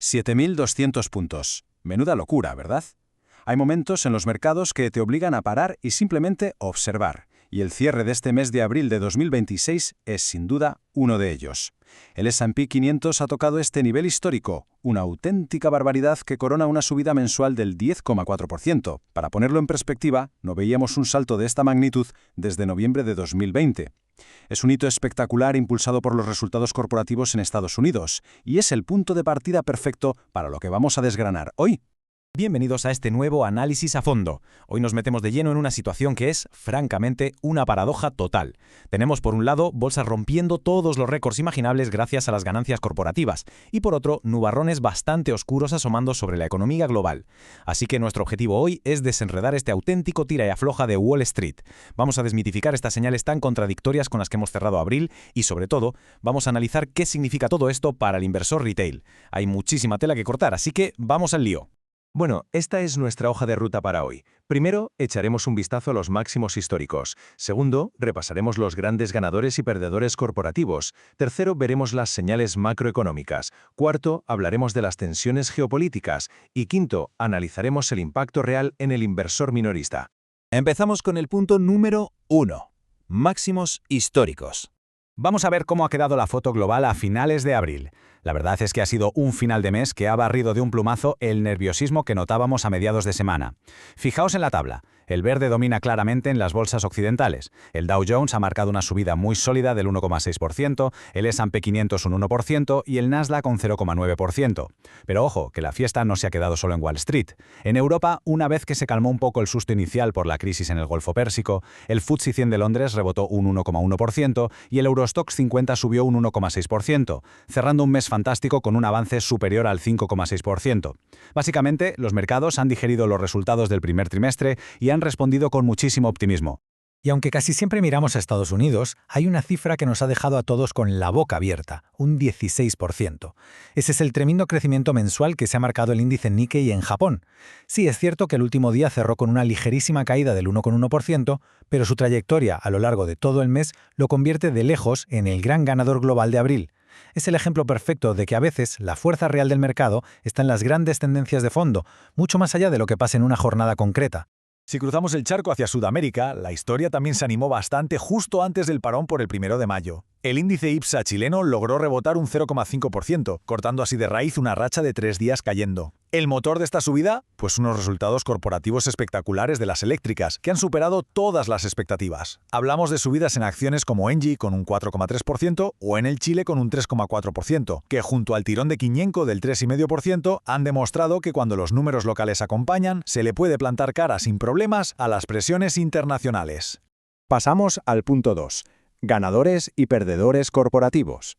7.200 puntos. Menuda locura, ¿verdad? Hay momentos en los mercados que te obligan a parar y simplemente observar, y el cierre de este mes de abril de 2026 es sin duda uno de ellos. El S&P 500 ha tocado este nivel histórico, una auténtica barbaridad que corona una subida mensual del 10,4%. Para ponerlo en perspectiva, no veíamos un salto de esta magnitud desde noviembre de 2020. Es un hito espectacular impulsado por los resultados corporativos en Estados Unidos, y es el punto de partida perfecto para lo que vamos a desgranar hoy. Bienvenidos a este nuevo análisis a fondo. Hoy nos metemos de lleno en una situación que es, francamente, una paradoja total. Tenemos por un lado bolsas rompiendo todos los récords imaginables gracias a las ganancias corporativas, y por otro, nubarrones bastante oscuros asomando sobre la economía global. Así que nuestro objetivo hoy es desenredar este auténtico tira y afloja de Wall Street. Vamos a desmitificar estas señales tan contradictorias con las que hemos cerrado abril y, sobre todo, vamos a analizar qué significa todo esto para el inversor retail. Hay muchísima tela que cortar, así que vamos al lío. Bueno, esta es nuestra hoja de ruta para hoy. Primero, echaremos un vistazo a los máximos históricos. Segundo, repasaremos los grandes ganadores y perdedores corporativos. Tercero, veremos las señales macroeconómicas. Cuarto, hablaremos de las tensiones geopolíticas. Y quinto, analizaremos el impacto real en el inversor minorista. Empezamos con el punto número 1. Máximos históricos. Vamos a ver cómo ha quedado la foto global a finales de abril. La verdad es que ha sido un final de mes que ha barrido de un plumazo el nerviosismo que notábamos a mediados de semana. Fijaos en la tabla. El verde domina claramente en las bolsas occidentales. El Dow Jones ha marcado una subida muy sólida del 1,6%, el S&P 500 un 1% y el Nasdaq un 0,9%. Pero ojo, que la fiesta no se ha quedado solo en Wall Street. En Europa, una vez que se calmó un poco el susto inicial por la crisis en el Golfo Pérsico, el FTSE 100 de Londres rebotó un 1,1% y el Eurostoxx 50 subió un 1,6%, cerrando un mes fantástico con un avance superior al 5,6%. Básicamente, los mercados han digerido los resultados del primer trimestre y han respondido con muchísimo optimismo. Y aunque casi siempre miramos a Estados Unidos, hay una cifra que nos ha dejado a todos con la boca abierta, un 16%. Ese es el tremendo crecimiento mensual que se ha marcado el índice Nikkei en Japón. Sí, es cierto que el último día cerró con una ligerísima caída del 1,1%, pero su trayectoria a lo largo de todo el mes lo convierte de lejos en el gran ganador global de abril. Es el ejemplo perfecto de que a veces la fuerza real del mercado está en las grandes tendencias de fondo, mucho más allá de lo que pasa en una jornada concreta. Si cruzamos el charco hacia Sudamérica, la historia también se animó bastante justo antes del parón por el 1 de mayo. El índice IPSA chileno logró rebotar un 0,5%, cortando así de raíz una racha de 3 días cayendo. ¿El motor de esta subida? Pues unos resultados corporativos espectaculares de las eléctricas, que han superado todas las expectativas. Hablamos de subidas en acciones como Engie con un 4,3% o en el Chile con un 3,4%, que junto al tirón de Quiñenco del 3,5% han demostrado que cuando los números locales acompañan, se le puede plantar cara sin problemas a las presiones internacionales. Pasamos al punto 2. Ganadores y perdedores corporativos.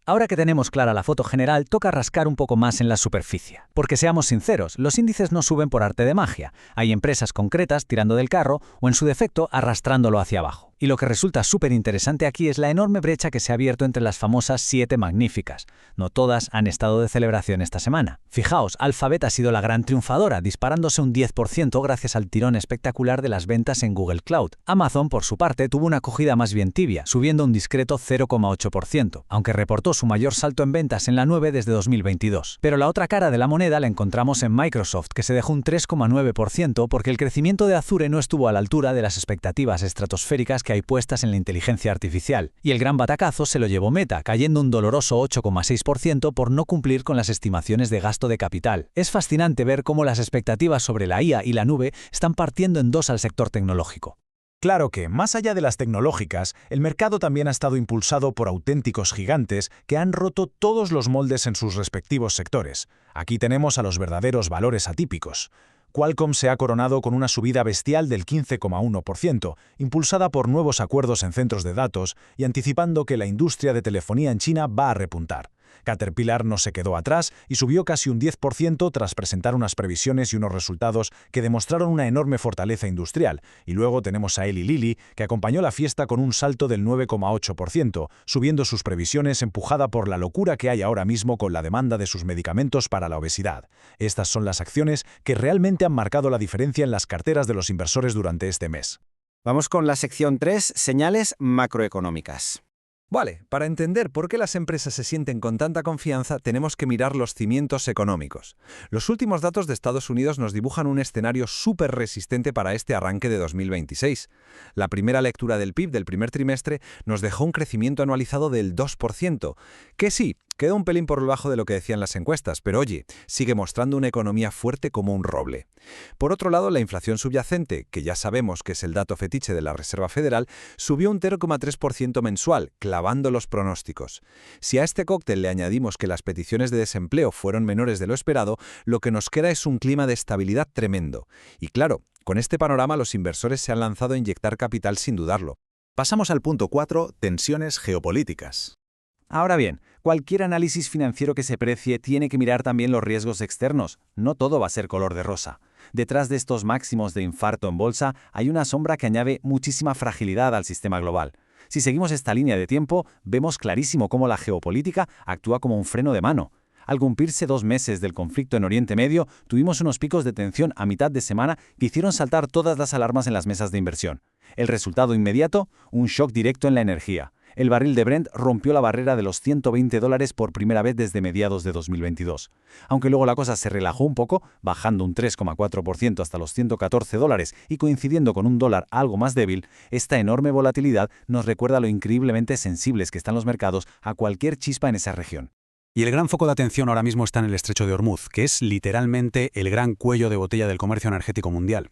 Ahora que tenemos clara la foto general, toca rascar un poco más en la superficie. Porque seamos sinceros, los índices no suben por arte de magia. Hay empresas concretas tirando del carro o, en su defecto, arrastrándolo hacia abajo. Y lo que resulta súper interesante aquí es la enorme brecha que se ha abierto entre las famosas 7 magníficas. No todas han estado de celebración esta semana. Fijaos, Alphabet ha sido la gran triunfadora, disparándose un 10% gracias al tirón espectacular de las ventas en Google Cloud. Amazon, por su parte, tuvo una acogida más bien tibia, subiendo un discreto 0,8%, aunque reportó su mayor salto en ventas en la 9 desde 2022. Pero la otra cara de la moneda la encontramos en Microsoft, que se dejó un 3,9% porque el crecimiento de Azure no estuvo a la altura de las expectativas estratosféricas que hay puestas en la inteligencia artificial. Y el gran batacazo se lo llevó Meta, cayendo un doloroso 8,6% por no cumplir con las estimaciones de gasto de capital. Es fascinante ver cómo las expectativas sobre la IA y la nube están partiendo en dos al sector tecnológico. Claro que, más allá de las tecnológicas, el mercado también ha estado impulsado por auténticos gigantes que han roto todos los moldes en sus respectivos sectores. Aquí tenemos a los verdaderos valores atípicos. Qualcomm se ha coronado con una subida bestial del 15,1%, impulsada por nuevos acuerdos en centros de datos y anticipando que la industria de telefonía en China va a repuntar. Caterpillar no se quedó atrás y subió casi un 10% tras presentar unas previsiones y unos resultados que demostraron una enorme fortaleza industrial. Y luego tenemos a Eli Lilly, que acompañó la fiesta con un salto del 9,8%, subiendo sus previsiones empujada por la locura que hay ahora mismo con la demanda de sus medicamentos para la obesidad. Estas son las acciones que realmente han marcado la diferencia en las carteras de los inversores durante este mes. Vamos con la sección 3, señales macroeconómicas. Vale, para entender por qué las empresas se sienten con tanta confianza, tenemos que mirar los cimientos económicos. Los últimos datos de Estados Unidos nos dibujan un escenario súper resistente para este arranque de 2026. La primera lectura del PIB del primer trimestre nos dejó un crecimiento anualizado del 2%, que sí, queda un pelín por debajo de lo que decían las encuestas, pero oye, sigue mostrando una economía fuerte como un roble. Por otro lado, la inflación subyacente, que ya sabemos que es el dato fetiche de la Reserva Federal, subió un 0,3% mensual, clavando los pronósticos. Si a este cóctel le añadimos que las peticiones de desempleo fueron menores de lo esperado, lo que nos queda es un clima de estabilidad tremendo. Y claro, con este panorama los inversores se han lanzado a inyectar capital sin dudarlo. Pasamos al punto 4, tensiones geopolíticas. Ahora bien, cualquier análisis financiero que se precie tiene que mirar también los riesgos externos. No todo va a ser color de rosa. Detrás de estos máximos de infarto en bolsa hay una sombra que añade muchísima fragilidad al sistema global. Si seguimos esta línea de tiempo, vemos clarísimo cómo la geopolítica actúa como un freno de mano. Al cumplirse 2 meses del conflicto en Oriente Medio, tuvimos unos picos de tensión a mitad de semana que hicieron saltar todas las alarmas en las mesas de inversión. El resultado inmediato, un shock directo en la energía. El barril de Brent rompió la barrera de los $120 por primera vez desde mediados de 2022. Aunque luego la cosa se relajó un poco, bajando un 3,4% hasta los $114 y coincidiendo con un dólar algo más débil, esta enorme volatilidad nos recuerda lo increíblemente sensibles que están los mercados a cualquier chispa en esa región. Y el gran foco de atención ahora mismo está en el Estrecho de Hormuz, que es literalmente el gran cuello de botella del comercio energético mundial.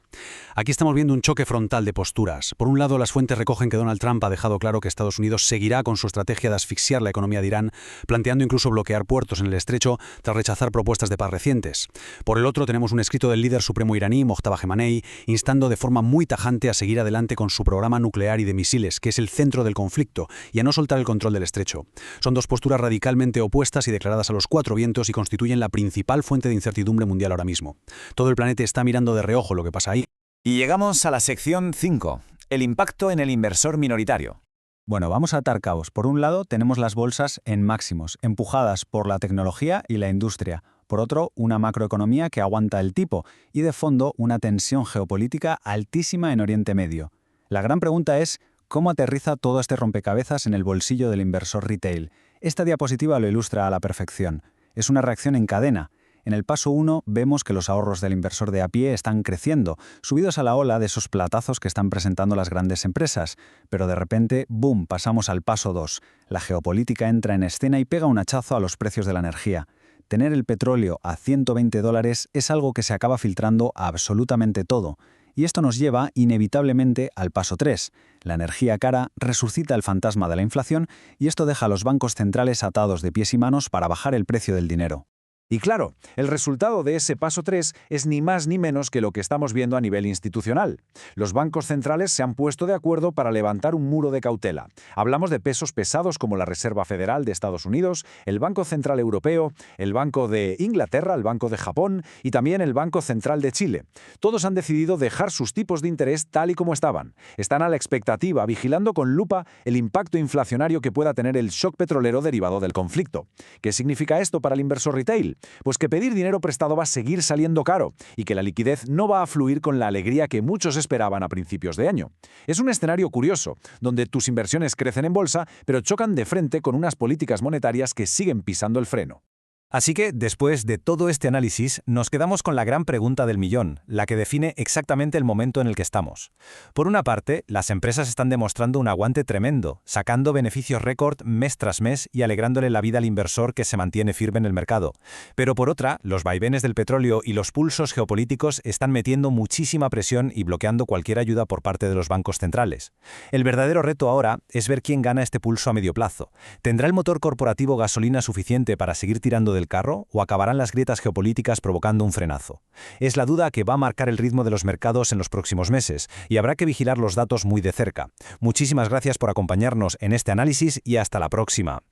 Aquí estamos viendo un choque frontal de posturas. Por un lado, las fuentes recogen que Donald Trump ha dejado claro que Estados Unidos seguirá con su estrategia de asfixiar la economía de Irán, planteando incluso bloquear puertos en el estrecho tras rechazar propuestas de paz recientes. Por el otro, tenemos un escrito del líder supremo iraní, Mojtaba Khamenei, instando de forma muy tajante a seguir adelante con su programa nuclear y de misiles, que es el centro del conflicto, y a no soltar el control del estrecho. Son dos posturas radicalmente opuestas y declaradas a los 4 vientos y constituyen la principal fuente de incertidumbre mundial ahora mismo. Todo el planeta está mirando de reojo lo que pasa ahí. Y llegamos a la sección 5, el impacto en el inversor minoritario. Bueno, vamos a atar cabos. Por un lado, tenemos las bolsas en máximos, empujadas por la tecnología y la industria. Por otro, una macroeconomía que aguanta el tipo. Y de fondo, una tensión geopolítica altísima en Oriente Medio. La gran pregunta es, ¿cómo aterriza todo este rompecabezas en el bolsillo del inversor retail? Esta diapositiva lo ilustra a la perfección. Es una reacción en cadena. En el paso 1 vemos que los ahorros del inversor de a pie están creciendo, subidos a la ola de esos platazos que están presentando las grandes empresas. Pero de repente, ¡boom!, pasamos al paso 2. La geopolítica entra en escena y pega un hachazo a los precios de la energía. Tener el petróleo a $120 es algo que se acaba filtrando a absolutamente todo. Y esto nos lleva inevitablemente al paso 3. La energía cara resucita el fantasma de la inflación y esto deja a los bancos centrales atados de pies y manos para bajar el precio del dinero. Y claro, el resultado de ese paso 3 es ni más ni menos que lo que estamos viendo a nivel institucional. Los bancos centrales se han puesto de acuerdo para levantar un muro de cautela. Hablamos de pesos pesados como la Reserva Federal de Estados Unidos, el Banco Central Europeo, el Banco de Inglaterra, el Banco de Japón y también el Banco Central de Chile. Todos han decidido dejar sus tipos de interés tal y como estaban. Están a la expectativa, vigilando con lupa el impacto inflacionario que pueda tener el shock petrolero derivado del conflicto. ¿Qué significa esto para el inversor retail? Pues que pedir dinero prestado va a seguir saliendo caro y que la liquidez no va a fluir con la alegría que muchos esperaban a principios de año. Es un escenario curioso, donde tus inversiones crecen en bolsa, pero chocan de frente con unas políticas monetarias que siguen pisando el freno. Así que, después de todo este análisis, nos quedamos con la gran pregunta del millón, la que define exactamente el momento en el que estamos. Por una parte, las empresas están demostrando un aguante tremendo, sacando beneficios récord mes tras mes y alegrándole la vida al inversor que se mantiene firme en el mercado. Pero por otra, los vaivenes del petróleo y los pulsos geopolíticos están metiendo muchísima presión y bloqueando cualquier ayuda por parte de los bancos centrales. El verdadero reto ahora es ver quién gana este pulso a medio plazo. ¿Tendrá el motor corporativo gasolina suficiente para seguir tirando del carro o acabarán las grietas geopolíticas provocando un frenazo? Es la duda que va a marcar el ritmo de los mercados en los próximos meses y habrá que vigilar los datos muy de cerca. Muchísimas gracias por acompañarnos en este análisis y hasta la próxima.